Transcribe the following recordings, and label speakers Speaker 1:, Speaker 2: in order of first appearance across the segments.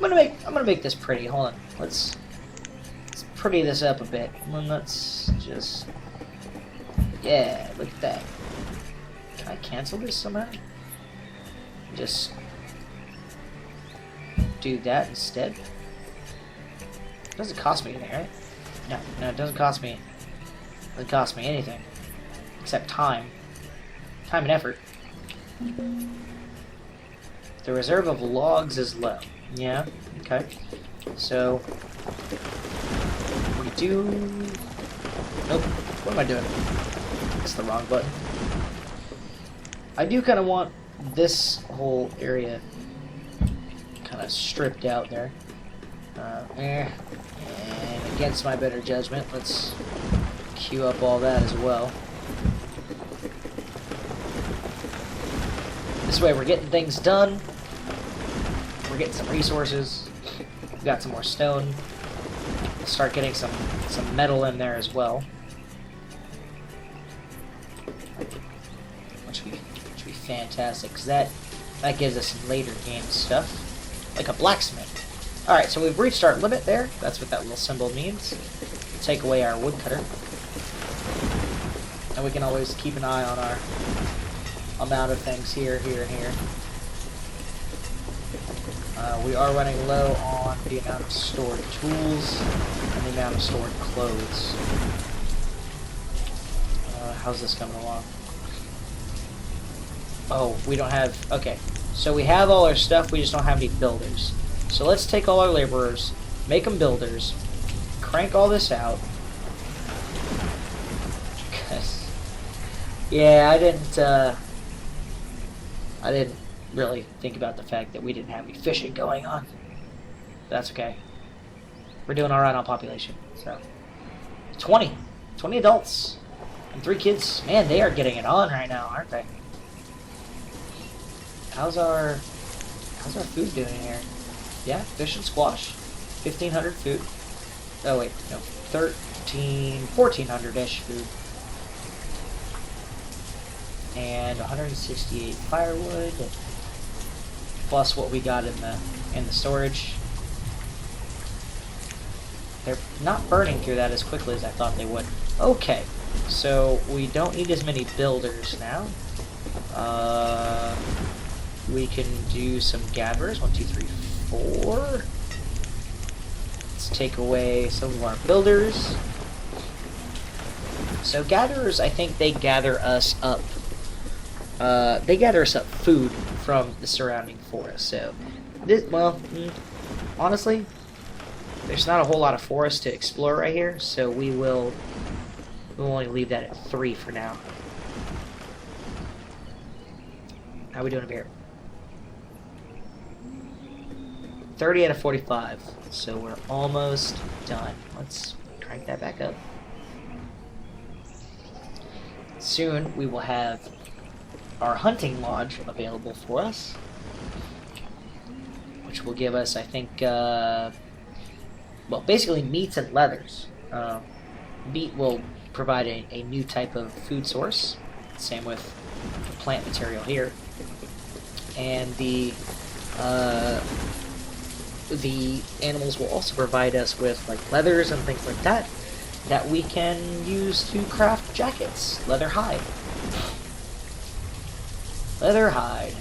Speaker 1: I'm gonna make this pretty. Hold on. Let's pretty this up a bit. And let's just, yeah, look at that. Can I cancel this somehow? Just do that instead. It doesn't cost me anything, right? No, it doesn't cost me. It doesn't cost me anything except time and effort. The reserve of logs is low. Yeah. Okay. So we do. Nope. What am I doing? That's the wrong button. I do kind of want this whole area kind of stripped out there. And against my better judgment, let's queue up all that as well. This way we're getting things done. We're getting some resources. We've got some more stone. We'll start getting some metal in there as well. Which would be fantastic, because that gives us some later game stuff. Like a blacksmith. Alright, so we've reached our limit there. That's what that little symbol means. Take away our woodcutter. And we can always keep an eye on our amount of things here, and here. We are running low on the amount of stored tools and the amount of stored clothes. How's this coming along? Oh, we don't have... Okay, so we have all our stuff, we just don't have any builders. So let's take all our laborers, make them builders, crank all this out. Yeah, I didn't really think about the fact that we didn't have any fishing going on. That's okay. We're doing alright on population. So 20 adults and 3 kids. Man, they are getting it on right now, aren't they? How's our food doing here? Yeah, fish and squash. 1,500 food. Oh wait, no. 1,400-ish food. And 168 firewood, plus what we got in the storage. They're not burning through that as quickly as I thought they would. Okay, so we don't need as many builders now. We can do some gatherers. 1, 2, 3, 4. Let's take away some of our builders. So gatherers, I think they gather us up. They gather us up food from the surrounding forest. So, honestly, there's not a whole lot of forest to explore right here. So we'll only leave that at 3 for now. How are we doing over here? 30 out of 45. So we're almost done. Let's crank that back up. Soon we will have our hunting lodge available for us, which will give us, I think, well, basically meats and leathers. Meat will provide a new type of food source, same with the plant material here, and the animals will also provide us with like leathers and things like that we can use to craft jackets. Leather hide. Leather hide.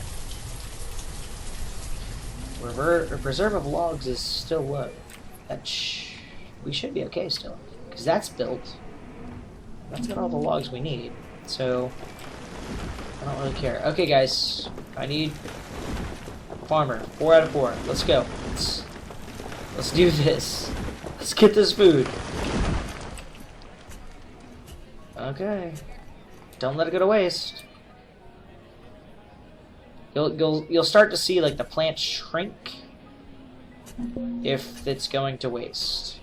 Speaker 1: Reserve of logs is still low. We should be okay still, because that's built. That's got all the logs we need. So I don't really care. Okay, guys, I need farmer. 4 out of 4. Let's go. Let's do this. Let's get this food. Okay. Don't let it go to waste. You'll start to see like the plant shrink if it's going to waste.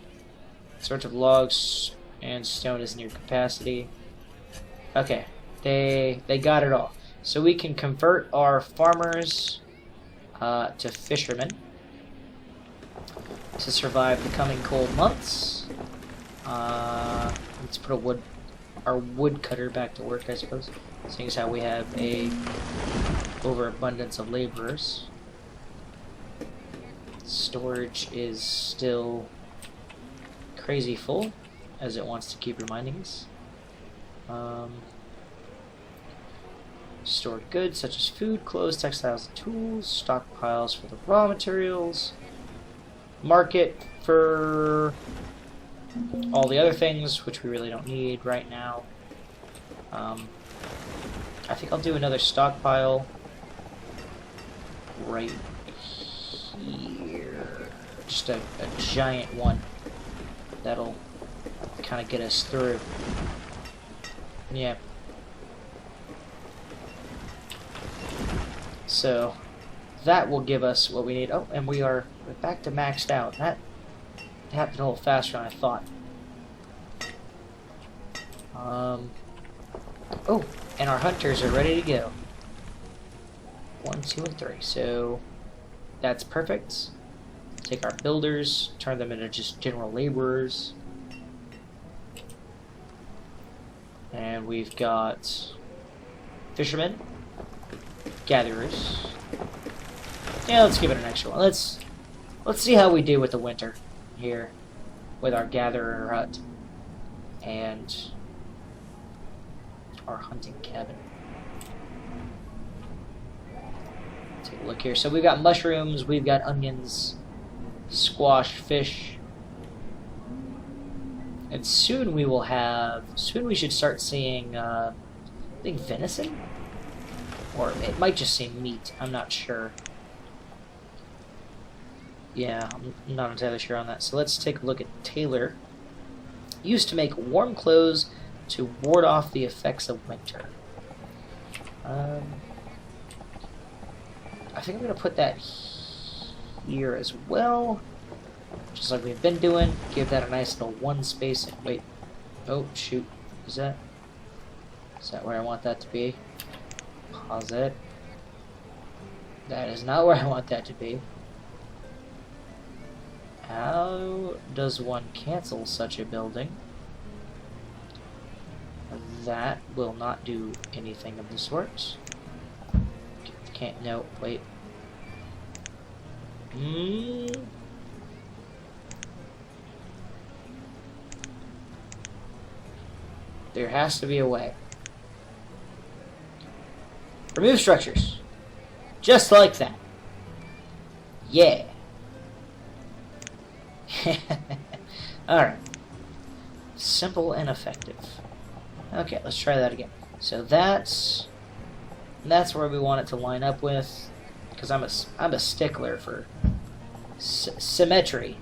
Speaker 1: Sorts of logs and stone is near capacity. Okay, they got it all. So we can convert our farmers to fishermen to survive the coming cold months. Let's put our woodcutter back to work, I suppose, seeing as how we have a overabundance of laborers. storage is still crazy full, as it wants to keep reminding us. Stored goods such as food, clothes, textiles, and tools. Stockpiles for the raw materials. Market for all the other things, which we really don't need right now. I think I'll do another stockpile right here. Just a giant one. That'll kind of get us through. Yeah. So that will give us what we need. Oh, and we're back to maxed out. That happened a little faster than I thought. Oh, and our hunters are ready to go. 1, 2, and 3. So that's perfect. Take our builders, turn them into just general laborers. And we've got fishermen, gatherers. Yeah, let's give it an extra one. Let's see how we do with the winter here with our gatherer hut and our hunting cabin. Take a look here. So we've got mushrooms, we've got onions, squash, fish. And soon we will have, soon we should start seeing, I think venison? Or it might just say meat, I'm not sure. Yeah, I'm not entirely sure on that. So let's take a look at Taylor. Used to make warm clothes to ward off the effects of winter. I think I'm going to put that here as well. Just like we've been doing. Give that a nice little one space. Wait. Oh, shoot. Is that where I want that to be? Pause it. That is not where I want that to be. How does one cancel such a building? That will not do anything of the sort. Can't, no, wait. There has to be a way. Remove structures. Just like that. Yeah. Alright. Simple and effective. Okay, let's try that again. So that's where we want it to line up with, because I'm a stickler for symmetry.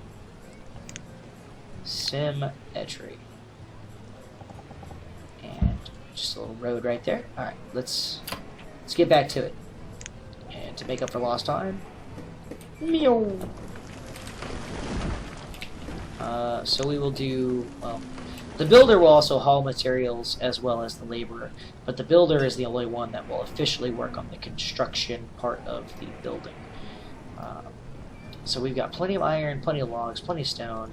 Speaker 1: Symmetry. And just a little road right there. Alright, let's get back to it. And to make up for lost time. Meow. So we will do, well, the builder will also haul materials as well as the laborer, but the builder is the only one that will officially work on the construction part of the building. So we've got plenty of iron, plenty of logs, plenty of stone.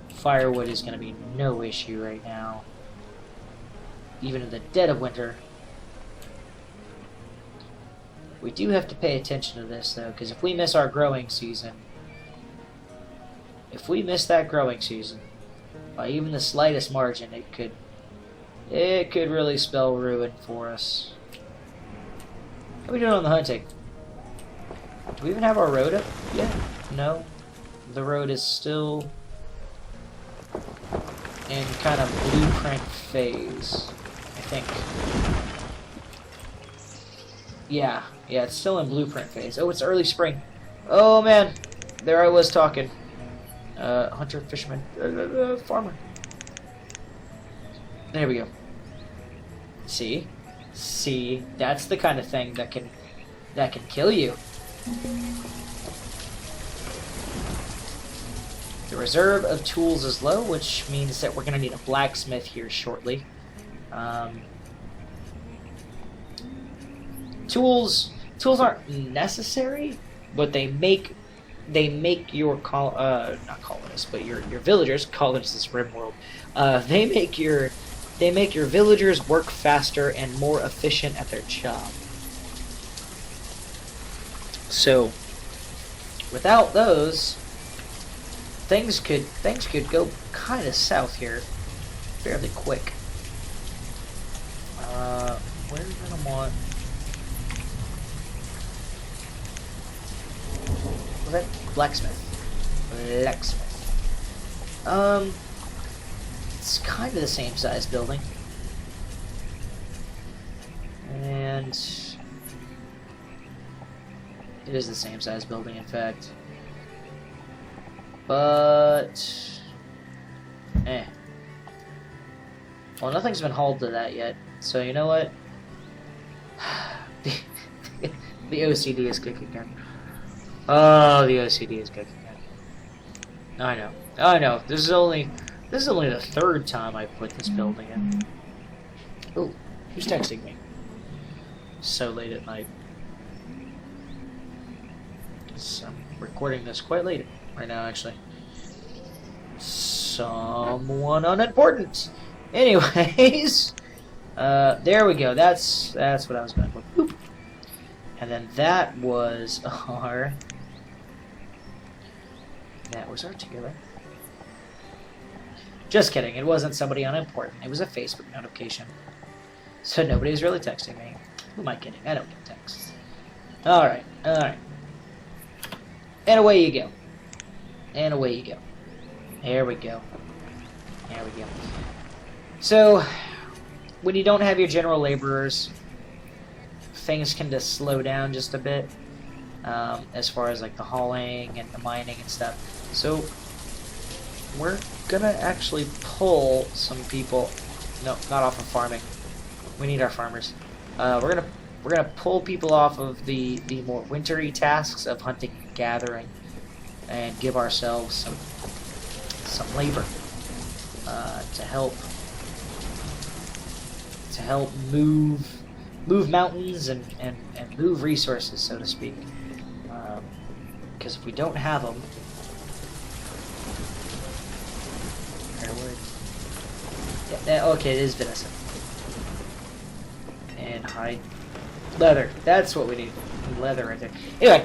Speaker 1: Firewood is going to be no issue right now, even in the dead of winter. We do have to pay attention to this, though, because if we miss our growing season, if we miss that growing season by even the slightest margin, it could really spell ruin for us. How are we doing on the hunting? Do we even have our road up yet? No. The road is still in kind of blueprint phase, I think. Yeah, it's still in blueprint phase. Oh, it's early spring. Oh man, there I was talking. Hunter, fisherman, farmer. There we go. See, that's the kind of thing that can kill you. The reserve of tools is low, which means that we're going to need a blacksmith here shortly. Tools aren't necessary, but they make your not colonists, but your villagers. Colonists is RimWorld. They make your villagers work faster and more efficient at their job. So without those, things could go kind of south here fairly quick. Where are we gonna want? Was that blacksmith? Blacksmith. It's kind of the same size building, and it is the same size building, in fact. But, well, nothing's been hauled to that yet, so you know what? The OCD is kicking in. Oh, the OCD is kicking in. I know. This is only the third time I've put this building in. Oh, who's texting me? So late at night. I'm recording this quite late right now, actually. Someone unimportant. Anyways, there we go. That's what I was going for. Boop. And then that was our together. Just kidding. It wasn't somebody unimportant. It was a Facebook notification. So nobody's really texting me. Who am I kidding? I don't get texts. All right. And away you go. And away you go. There we go. So, when you don't have your general laborers, things can just slow down just a bit, as far as like the hauling and the mining and stuff. So, we're gonna actually pull some people. No, not off of farming. We need our farmers. We're gonna pull people off of the more wintry tasks of hunting and gathering, and give ourselves some labor to help move mountains and move resources, so to speak. Because if we don't have them, okay, it is venison and hide. Leather. That's what we need. Leather right there. Anyway,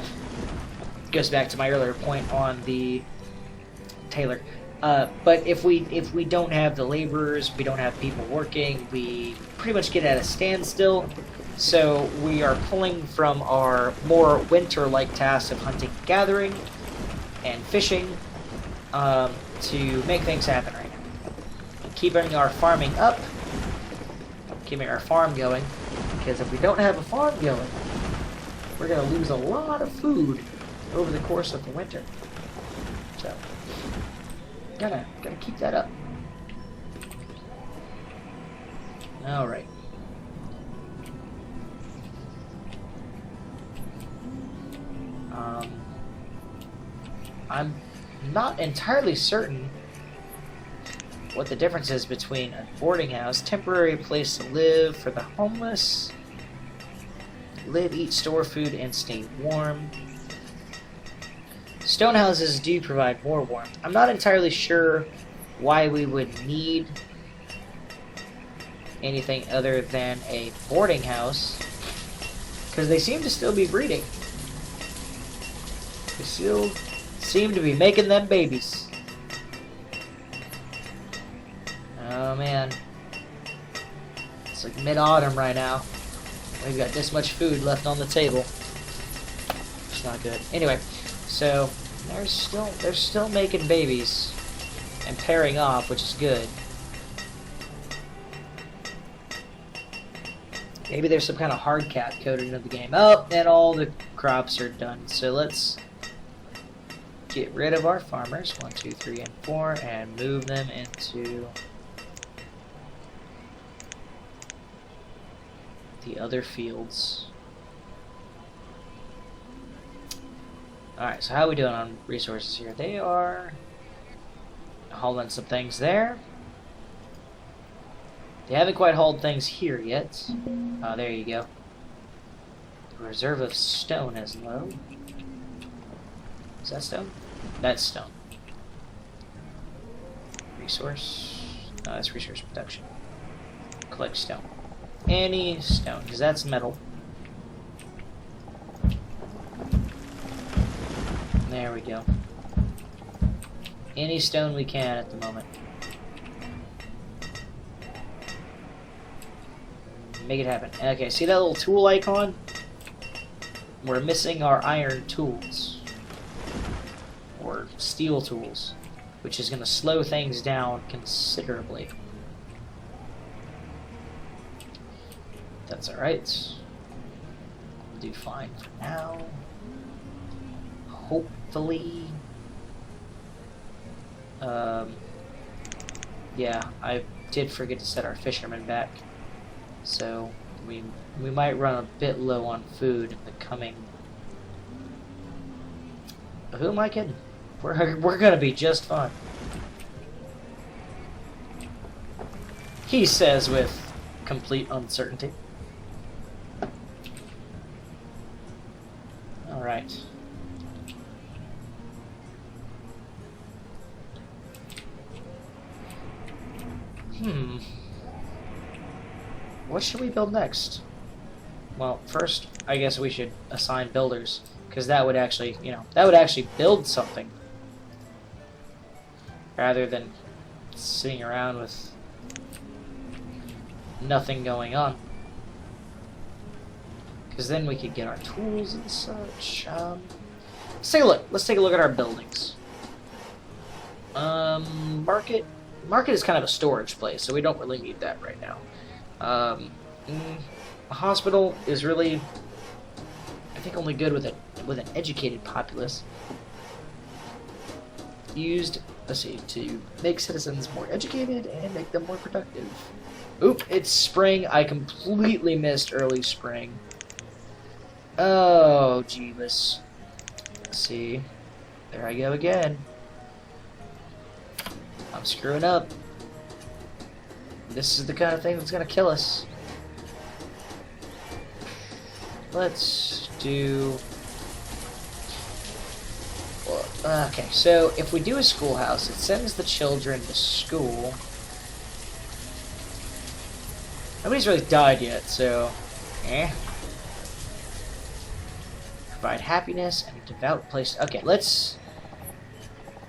Speaker 1: goes back to my earlier point on the tailor. But if we don't have the laborers, we don't have people working, we pretty much get at a standstill. So we are pulling from our more winter-like tasks of hunting, gathering, and fishing to make things happen right now. And keeping our farming up, keeping our farm going. Because if we don't have a farm going, we're going to lose a lot of food over the course of the winter. So, gotta keep that up. All right. I'm not entirely certain what the difference is between a boarding house, temporary place to live for the homeless, live, eat, store food, and stay warm. Stone houses do provide more warmth. I'm not entirely sure why we would need anything other than a boarding house, because they seem to still be breeding. They still seem to be making them babies. Oh man, it's like mid-autumn right now. We've got this much food left on the table. It's not good. Anyway, so they're still making babies and pairing off, which is good. Maybe there's some kind of hard cap coded into the game. Oh, and all the crops are done. So let's get rid of our farmers, 1, 2, 3, and 4, and move them into the other fields. Alright, so how are we doing on resources here? They are hauling some things there. They haven't quite hauled things here yet. Oh, there you go. The reserve of stone is low. Is that stone? That's stone. Resource. No, that's resource production. Collect stone. Any stone, because that's metal. There we go. any stone we can at the moment. Make it happen. Okay, see that little tool icon? We're missing our iron tools. Or steel tools. Which is going to slow things down considerably. That's alright. We'll do fine for now. Hopefully. Yeah, I did forget to set our fishermen back. So we might run a bit low on food in the coming... Who am I kidding? We're gonna be just fine. He says with complete uncertainty. Alright. What should we build next? Well, first, I guess we should assign builders, because that would actually, that would actually build something. Rather than sitting around with nothing going on. Because then we could get our tools and such. Let's take a look. Let's take a look at our buildings. Market. Market is kind of a storage place, so we don't really need that right now. A hospital is really, I think, only good with an educated populace. Used, let's see, to make citizens more educated and make them more productive. Oop, it's spring. I completely missed early spring. Oh, jeebus. Let's see. There I go again. I'm screwing up. This is the kind of thing that's gonna kill us. Let's do... Okay, so if we do a schoolhouse, it sends the children to school. Nobody's really died yet, so... Provide happiness and a devout place. Okay, let's...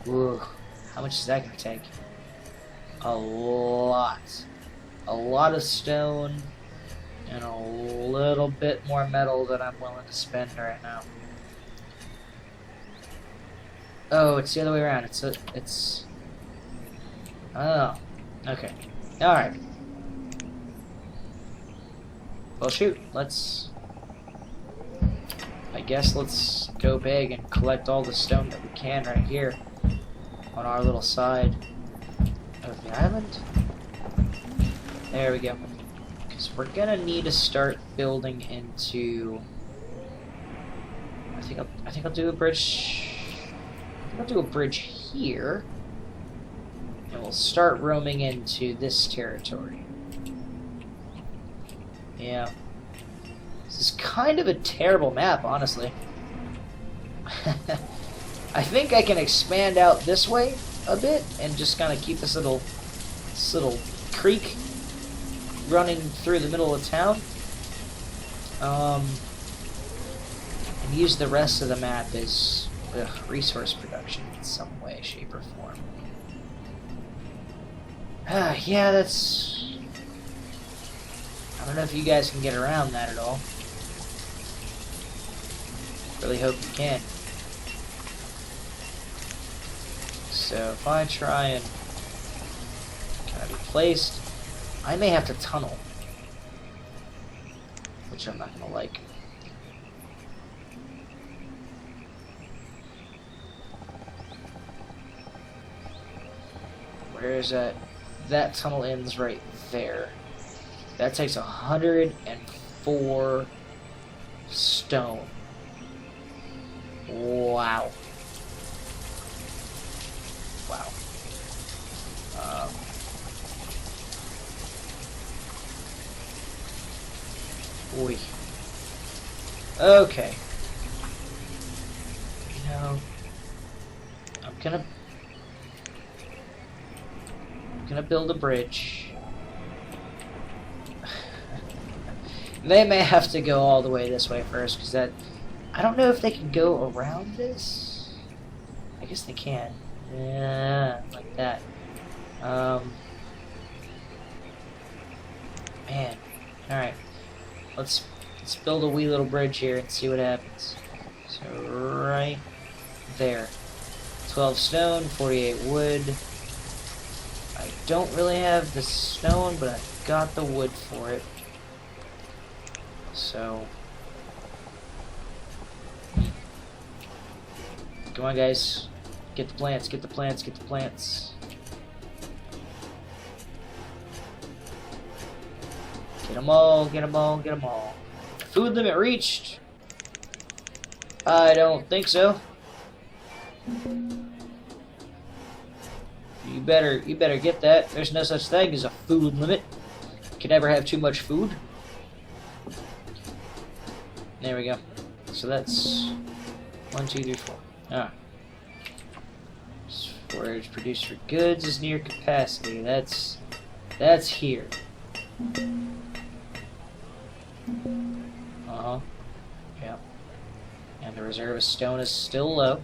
Speaker 1: Ooh, how much is that going to take? A lot. A lot of stone and a little bit more metal than I'm willing to spend right now. Oh, it's the other way around. It's... Oh, okay. Alright. Well, shoot. I guess let's go big and collect all the stone that we can right here on our little side of the island. There we go. Because we're gonna need to start building into... I think I'll do a bridge... I'll do a bridge here, and we'll start roaming into this territory. Yeah. This is kind of a terrible map, honestly. I think I can expand out this way a bit, and just kind of keep this little creek running through the middle of town. And use the rest of the map as... resource production in some way, shape, or form. Yeah, that's... I don't know if you guys can get around that at all. Really hope you can. So if I try and kind of be placed, I may have to tunnel, which I'm not gonna like. Where is that? That tunnel ends right there. That takes 104 stone. Wow. Wow. Oy. Okay. You know, I'm gonna build a bridge. They may have to go all the way this way first, because that... I don't know if they can go around this. I guess they can. Yeah, like that. Man. Alright. Let's build a wee little bridge here and see what happens. So right there. 12 stone, 48 wood. I don't really have the stone, but I've got the wood for it. So come on, guys. Get the plants, get the plants, get the plants. Get them all, get them all, get them all. Food limit reached. I don't think so. You better get that. There's no such thing as a food limit. You can never have too much food. There we go. So that's 1, 2, 3, 4. Ah. Storage produced for goods is near capacity. That's here. Uh-huh. Yeah. And the reserve of stone is still low.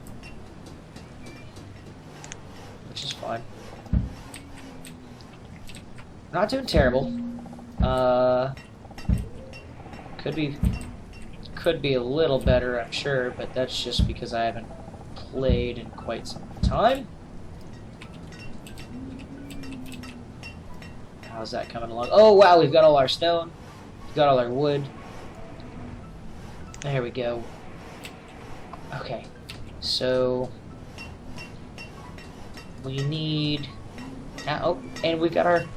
Speaker 1: Which is fine. Not doing terrible. Could be a little better, I'm sure, but that's just because I haven't played in quite some time. How's that coming along? Oh wow, we've got all our stone. We've got all our wood. There we go. Okay. So we need oh, and we gotta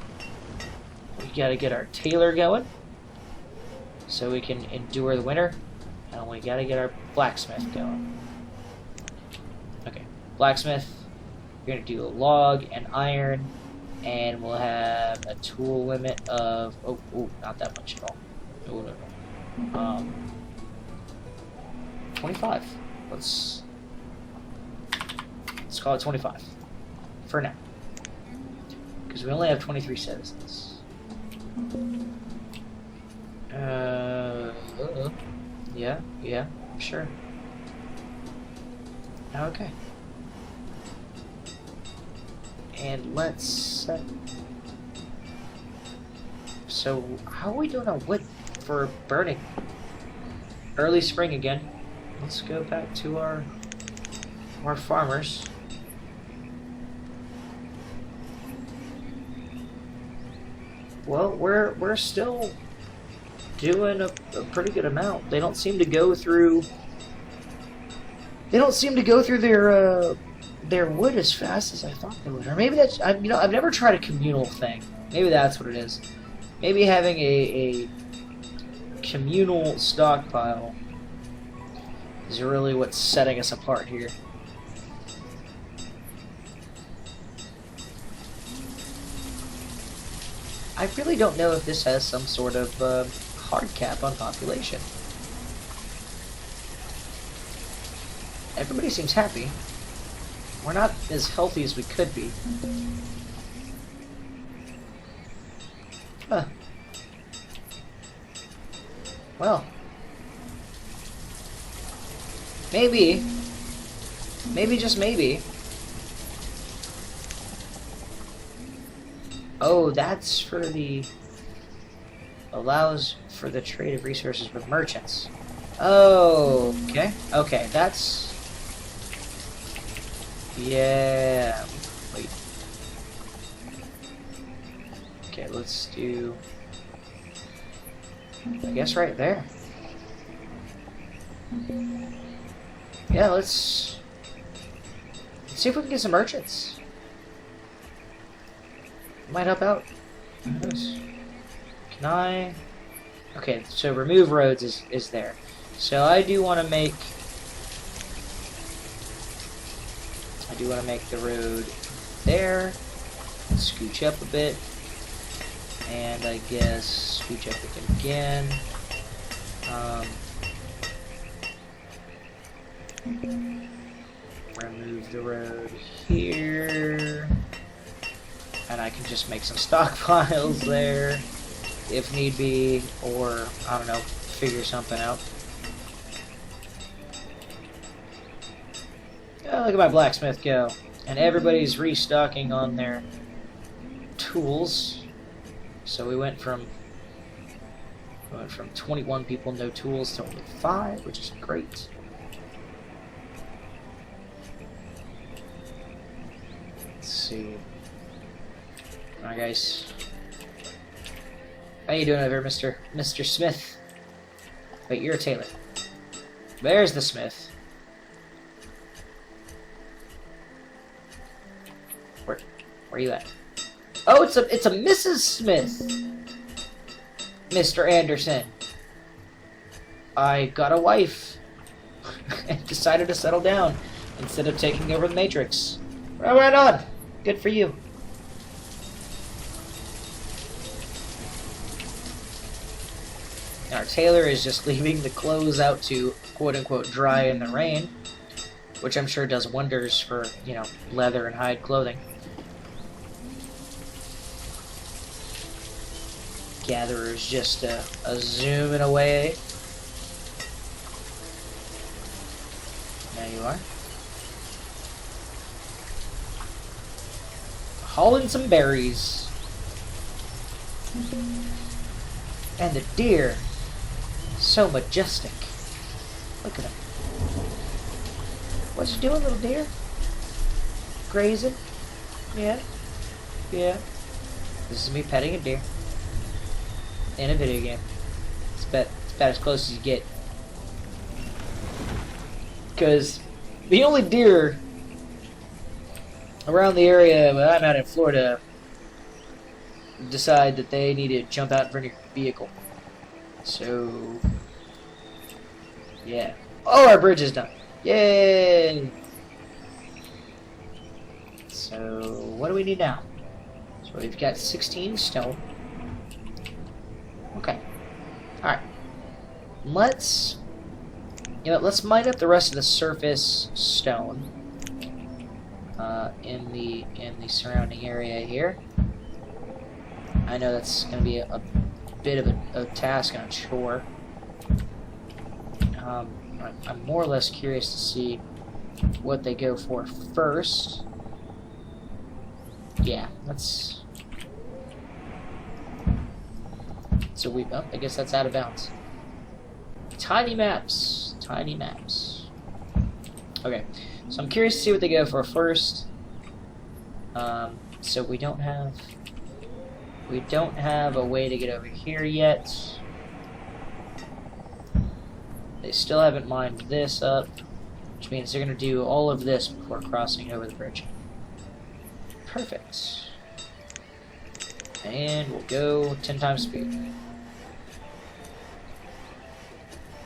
Speaker 1: get our tailor going so we can endure the winter, and we gotta get our blacksmith going. Okay, blacksmith, you're gonna do a log and iron, and we'll have a tool limit of oh not that much at all. No. 25. Let's call it 25 for now, because we only have 23 citizens. Yeah, sure. Okay. And let's so how are we doing on wood for burning? Early spring again. Let's go back to our farmers. Well, we're still doing a pretty good amount. They don't seem to go through. They don't seem to go through their wood as fast as I thought they would. Or maybe that's I've never tried a communal thing. Maybe that's what it is. Maybe having a communal stockpile is really what's setting us apart here. I really don't know if this has some sort of hard cap on population. Everybody seems happy. We're not as healthy as we could be. Huh. Well. Maybe, just maybe. Oh, that's for the allows for the trade of resources with merchants. Oh, okay, that's yeah. Wait. Okay, let's do. I guess right there. Yeah, let's see if we can get some merchants. Might help out. Who knows? Can I? Okay, so remove roads is there. So I do want to make the road there. Scooch up a bit, and I guess scooch up it again. Remove the road here, and I can just make some stockpiles there if need be, or I don't know, figure something out. Oh, look at my blacksmith go. And everybody's restocking on their tools. So we went from 21 people no tools to only 5, which is great. Let's see. Alright, guys. How you doing over, Mr. Smith? Wait, you're a tailor. There's the Smith. Where are you at? Oh, it's a Mrs. Smith. Mr. Anderson. I got a wife and decided to settle down instead of taking over the Matrix. Well, right on. Good for you. Our tailor is just leaving the clothes out to quote-unquote dry in the rain, which I'm sure does wonders for, you know, leather and hide clothing. Gatherer's just a zooming away. There you are. Hauling some berries. And the deer. So majestic. Look at him. What you doing, little deer? Grazing? Yeah. Yeah. This is me petting a deer. In a video game. It's about as close as you get. Because the only deer around the area where I'm out in Florida decide that they need to jump out in front of your vehicle. So, yeah. Oh, our bridge is done. Yay! So, what do we need now? So we've got 16 stone. Okay. Alright. Let's mine up the rest of the surface stone in the surrounding area here. I know that's going to be a bit of a task and a chore. I'm more or less curious to see what they go for first. Yeah, let's... So I guess that's out of bounds. Tiny maps. Tiny maps. Okay, so I'm curious to see what they go for first. So we don't have a way to get over here yet. They still haven't mined this up, which means they're going to do all of this before crossing over the bridge. Perfect. And we'll go 10 times speed.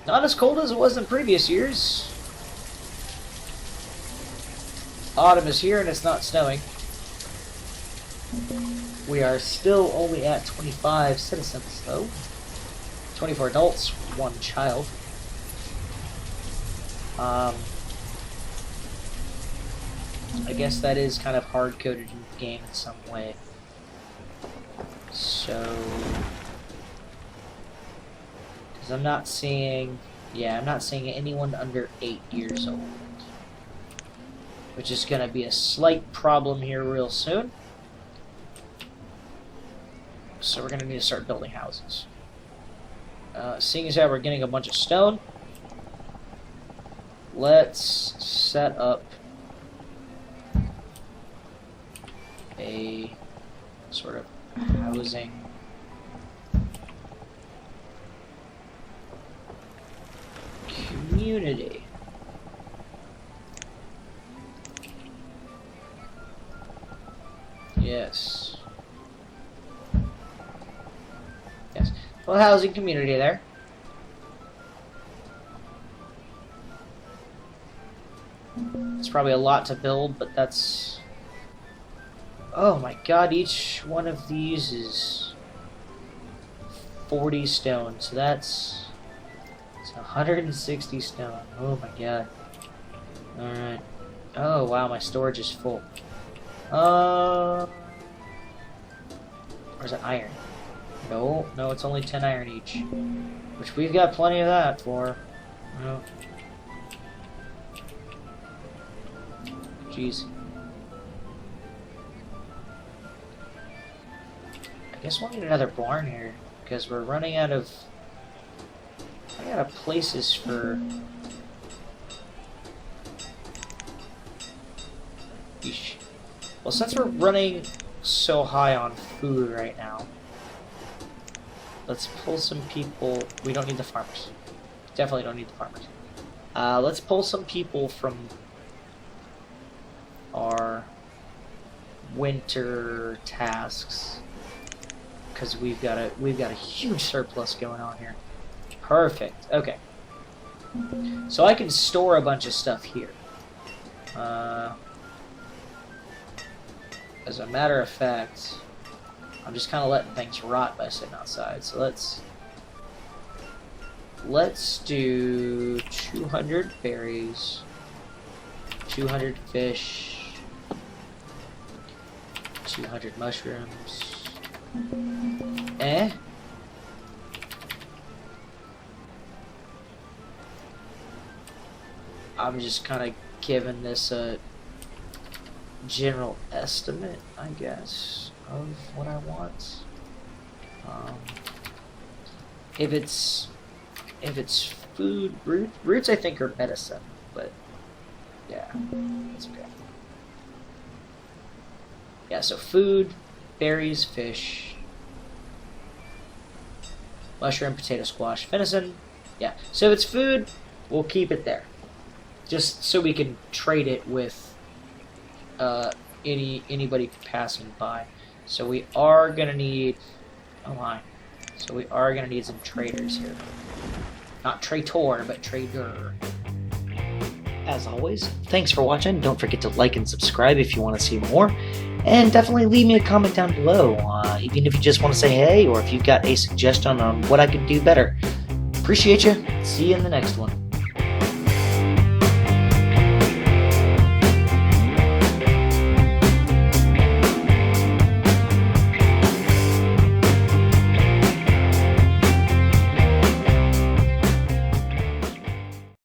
Speaker 1: Not as cold as it was in previous years. Autumn is here and it's not snowing. We are still only at 25 citizens, though. 24 adults, 1 child. I guess that is kind of hard-coded in the game in some way. So... Because I'm not seeing... Yeah, I'm not seeing anyone under 8 years old. Which is going to be a slight problem here real soon. So we're going to need to start building houses. Seeing as how we're getting a bunch of stone, let's set up a sort of housing community. Yes. Yes. Well, housing community there. It's probably a lot to build, but that's... Oh my god, each one of these is 40 stone, so it's 160 stone. Oh my god. Alright. Oh wow, my storage is full. Where's the iron? No, it's only 10 iron each. Which we've got plenty of that for. No. Jeez. guess we'll need another barn here because we're running out of places for. Eesh. Well, since we're running so high on food right now, let's pull some people. We don't need the farmers. Definitely don't need the farmers. Let's pull some people from our winter tasks because we've got a huge surplus going on here. Perfect. Okay. So I can store a bunch of stuff here. As a matter of fact, I'm just kind of letting things rot by sitting outside. So let's do 200 berries, 200 fish, 200 mushrooms. I'm just kind of giving this a general estimate, I guess, of what I want. If it's food, roots I think are medicine, but yeah, that's okay. Yeah, so food, berries, fish, mushroom, potato, squash, venison. Yeah, so if it's food, we'll keep it there, just so we can trade it with anybody passing by. So we are gonna need. Oh my! So we are gonna need some traders here. Not traitor, but trader. As always, thanks for watching. Don't forget to like and subscribe if you want to see more. And definitely leave me a comment down below, even if you just want to say hey, or if you've got a suggestion on what I could do better. Appreciate you. See you in the next one.